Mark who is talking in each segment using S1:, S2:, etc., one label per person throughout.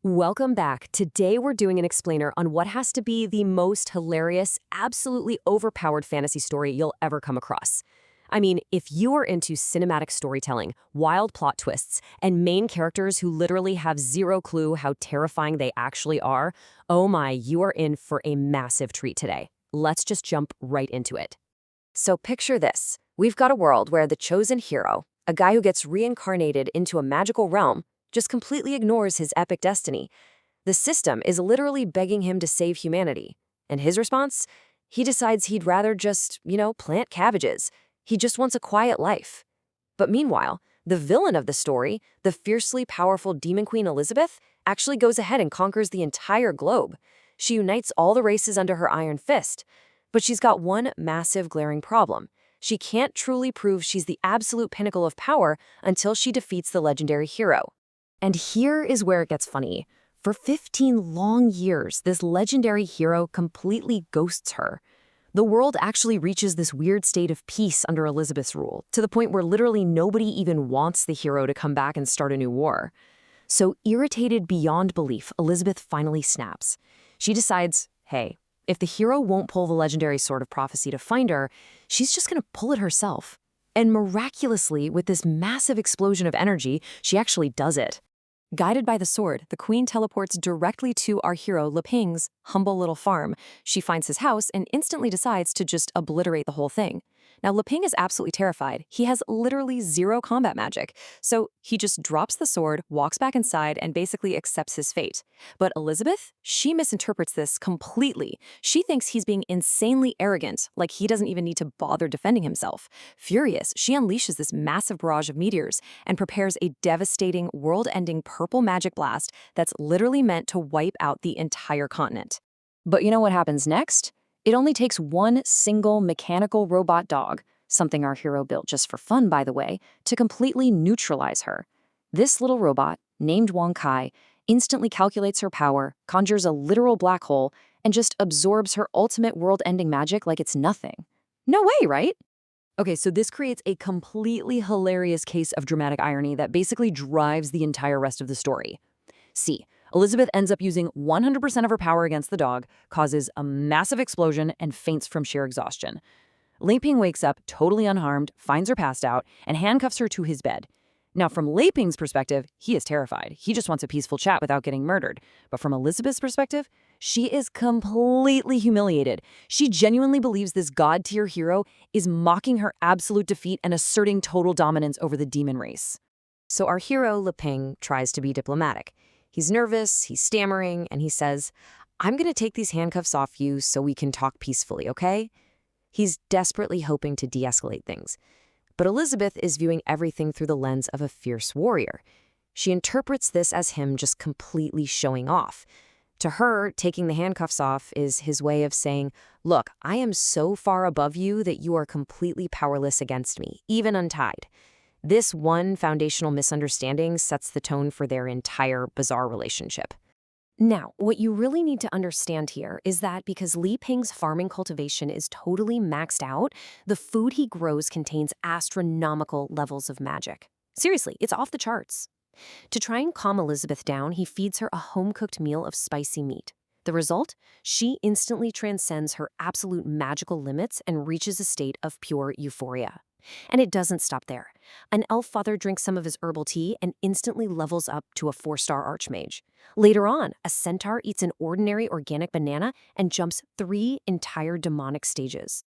S1: Welcome back. Today we're doing an explainer on what has to be the most hilarious, absolutely overpowered fantasy story you'll ever come across. I mean, if you are into cinematic storytelling, wild plot twists, and main characters who literally have zero clue how terrifying they actually are, oh my, you are in for a massive treat today. Let's just jump right into it. So picture this. We've got a world where the chosen hero, a guy who gets reincarnated into a magical realm, just completely ignores his epic destiny. The system is literally begging him to save humanity. And his response? He decides he'd rather just, plant cabbages. He just wants a quiet life. But meanwhile, the villain of the story, the fiercely powerful demon queen Elizabeth, actually goes ahead and conquers the entire globe. She unites all the races under her iron fist. But she's got one massive glaring problem. She can't truly prove she's the absolute pinnacle of power until she defeats the legendary hero. And here is where it gets funny. For 15 long years, this legendary hero completely ghosts her. The world actually reaches this weird state of peace under Elizabeth's rule, to the point where literally nobody even wants the hero to come back and start a new war. So irritated beyond belief, Elizabeth finally snaps. She decides, hey, if the hero won't pull the legendary sword of prophecy to find her, she's just going to pull it herself. And miraculously, with this massive explosion of energy, she actually does it. Guided by the sword, the queen teleports directly to our hero Leping's humble little farm. She finds his house and instantly decides to just obliterate the whole thing. Now, Leping is absolutely terrified. He has literally zero combat magic, so he just drops the sword, walks back inside, and basically accepts his fate. But Elizabeth, she misinterprets this completely. She thinks he's being insanely arrogant, like he doesn't even need to bother defending himself. Furious, she unleashes this massive barrage of meteors and prepares a devastating, world-ending purple magic blast that's literally meant to wipe out the entire continent. But you know what happens next? It only takes one single mechanical robot dog, something our hero built just for fun, by the way, to completely neutralize her. This little robot, named Wong Kai, instantly calculates her power, conjures a literal black hole, and just absorbs her ultimate world-ending magic like it's nothing. No way, right? Okay, so this creates a completely hilarious case of dramatic irony that basically drives the entire rest of the story. See, Elizabeth ends up using 100% of her power against the dog, causes a massive explosion, and faints from sheer exhaustion. Leping wakes up totally unharmed, finds her passed out, and handcuffs her to his bed. Now, from Leping's perspective, he is terrified. He just wants a peaceful chat without getting murdered. But from Elizabeth's perspective, she is completely humiliated. She genuinely believes this god-tier hero is mocking her absolute defeat and asserting total dominance over the demon race. So our hero, Leping, tries to be diplomatic. He's nervous, he's stammering, and he says, I'm going to take these handcuffs off you so we can talk peacefully, okay? He's desperately hoping to de-escalate things. But Elizabeth is viewing everything through the lens of a fierce warrior. She interprets this as him just completely showing off. To her, taking the handcuffs off is his way of saying, look, I am so far above you that you are completely powerless against me, even untied. This one foundational misunderstanding sets the tone for their entire bizarre relationship. Now, what you really need to understand here is that because Leping's farming cultivation is totally maxed out, the food he grows contains astronomical levels of magic. Seriously, it's off the charts. To try and calm Elizabeth down, he feeds her a home-cooked meal of spicy meat. The result? She instantly transcends her absolute magical limits and reaches a state of pure euphoria. And it doesn't stop there. An elf father drinks some of his herbal tea and instantly levels up to a 4-star archmage. Later on, a centaur eats an ordinary organic banana and jumps 3 entire demonic stages.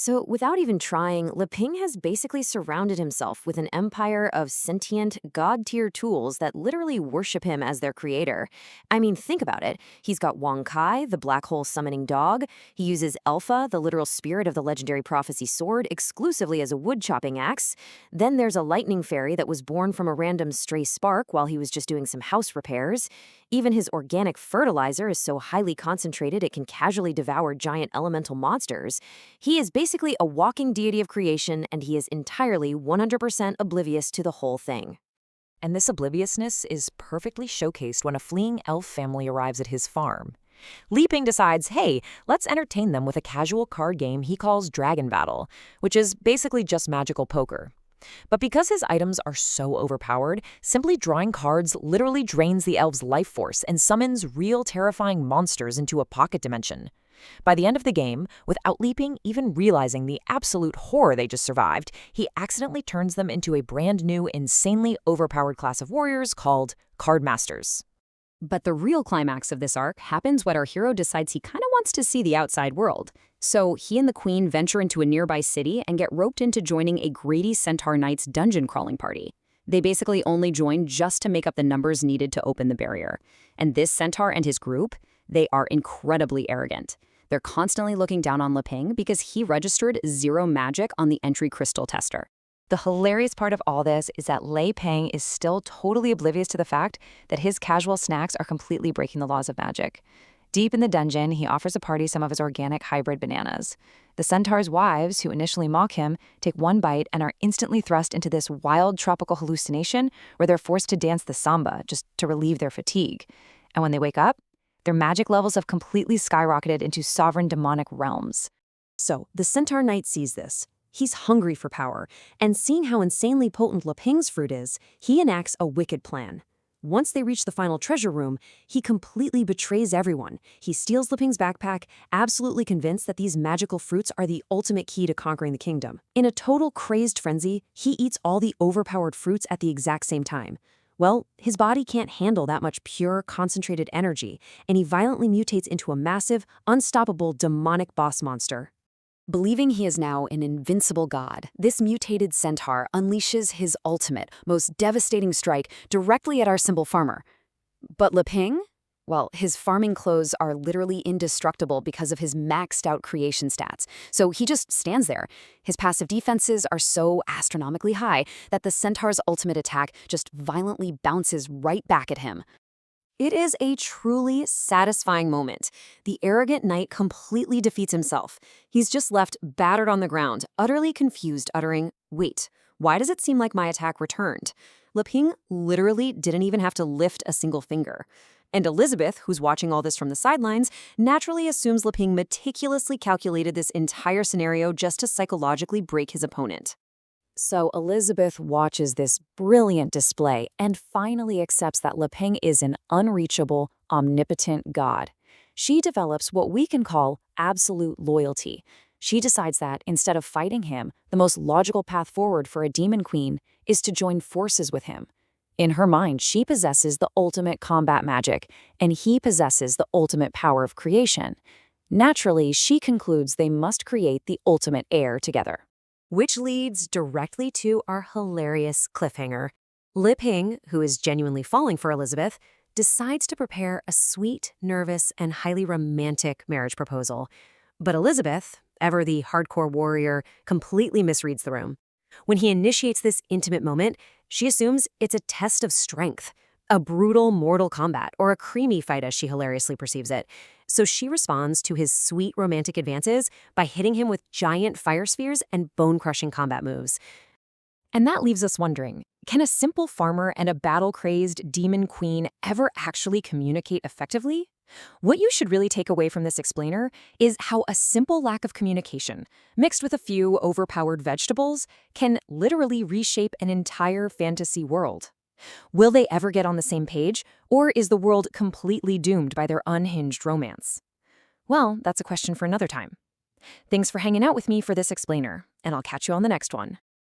S1: So without even trying, Leping has basically surrounded himself with an empire of sentient, god-tier tools that literally worship him as their creator. I mean, think about it. He's got Wong Kai, the black hole summoning dog. He uses Alpha, the literal spirit of the legendary prophecy sword, exclusively as a wood-chopping axe. Then there's a lightning fairy that was born from a random stray spark while he was just doing some house repairs. Even his organic fertilizer is so highly concentrated it can casually devour giant elemental monsters. He is basically a walking deity of creation, and he is entirely 100% oblivious to the whole thing. And this obliviousness is perfectly showcased when a fleeing elf family arrives at his farm. Leping decides, hey, let's entertain them with a casual card game he calls Dragon Battle, which is basically just magical poker.
S2: But because his items are so overpowered, simply drawing cards literally drains the elf's life force and summons real terrifying monsters into a pocket dimension. By the end of the game, without Leaping even realizing the absolute horror they just survived, he accidentally turns them into a brand new, insanely overpowered class of warriors called Card Masters.
S1: But the real climax of this arc happens when our hero decides he kind of wants to see the outside world. So he and the queen venture into a nearby city and get roped into joining a greedy Centaur Knight's dungeon crawling party. They basically only join just to make up the numbers needed to open the barrier. And this Centaur and his group, they are incredibly arrogant. They're constantly looking down on Leping because he registered 0 magic on the entry crystal tester.
S2: The hilarious part of all this is that Lei Peng is still totally oblivious to the fact that his casual snacks are completely breaking the laws of magic. Deep in the dungeon, he offers a party some of his organic hybrid bananas. The centaur's wives, who initially mock him, take one bite and are instantly thrust into this wild tropical hallucination where they're forced to dance the samba just to relieve their fatigue. And when they wake up, their magic levels have completely skyrocketed into sovereign demonic realms.
S1: So the Centaur Knight sees this. He's hungry for power, and seeing how insanely potent Leping's fruit is, he enacts a wicked plan. Once they reach the final treasure room, he completely betrays everyone. He steals Leping's backpack, absolutely convinced that these magical fruits are the ultimate key to conquering the kingdom. In a total crazed frenzy, he eats all the overpowered fruits at the exact same time. Well, his body can't handle that much pure, concentrated energy, and he violently mutates into a massive, unstoppable, demonic boss monster. Believing he is now an invincible god, this mutated centaur unleashes his ultimate, most devastating strike directly at our simple farmer. But Leping? Well, his farming clothes are literally indestructible because of his maxed out creation stats, so he just stands there. His passive defenses are so astronomically high that the centaur's ultimate attack just violently bounces right back at him. It is a truly satisfying moment. The arrogant knight completely defeats himself. He's just left battered on the ground, utterly confused, uttering, "Wait, why does it seem like my attack returned?" Leping literally didn't even have to lift a single finger. And Elizabeth, who's watching all this from the sidelines, naturally assumes Leping meticulously calculated this entire scenario just to psychologically break his opponent. So Elizabeth watches this brilliant display and finally accepts that Leping is an unreachable, omnipotent god. She develops what we can call absolute loyalty. She decides that, instead of fighting him, the most logical path forward for a demon queen is to join forces with him. In her mind, she possesses the ultimate combat magic, and he possesses the ultimate power of creation. Naturally, she concludes they must create the ultimate heir together. Which leads directly to our hilarious cliffhanger. Leping, who is genuinely falling for Elizabeth, decides to prepare a sweet, nervous, and highly romantic marriage proposal. But Elizabeth, ever the hardcore warrior, completely misreads the room. When he initiates this intimate moment, she assumes it's a test of strength, a brutal mortal combat, or a creamy fight as she hilariously perceives it. So she responds to his sweet romantic advances by hitting him with giant fire spheres and bone-crushing combat moves. And that leaves us wondering, can a simple farmer and a battle-crazed demon queen ever actually communicate effectively? What you should really take away from this explainer is how a simple lack of communication, mixed with a few overpowered vegetables, can literally reshape an entire fantasy world. Will they ever get on the same page, or is the world completely doomed by their unhinged romance? Well, that's a question for another time. Thanks for hanging out with me for this explainer, and I'll catch you on the next one.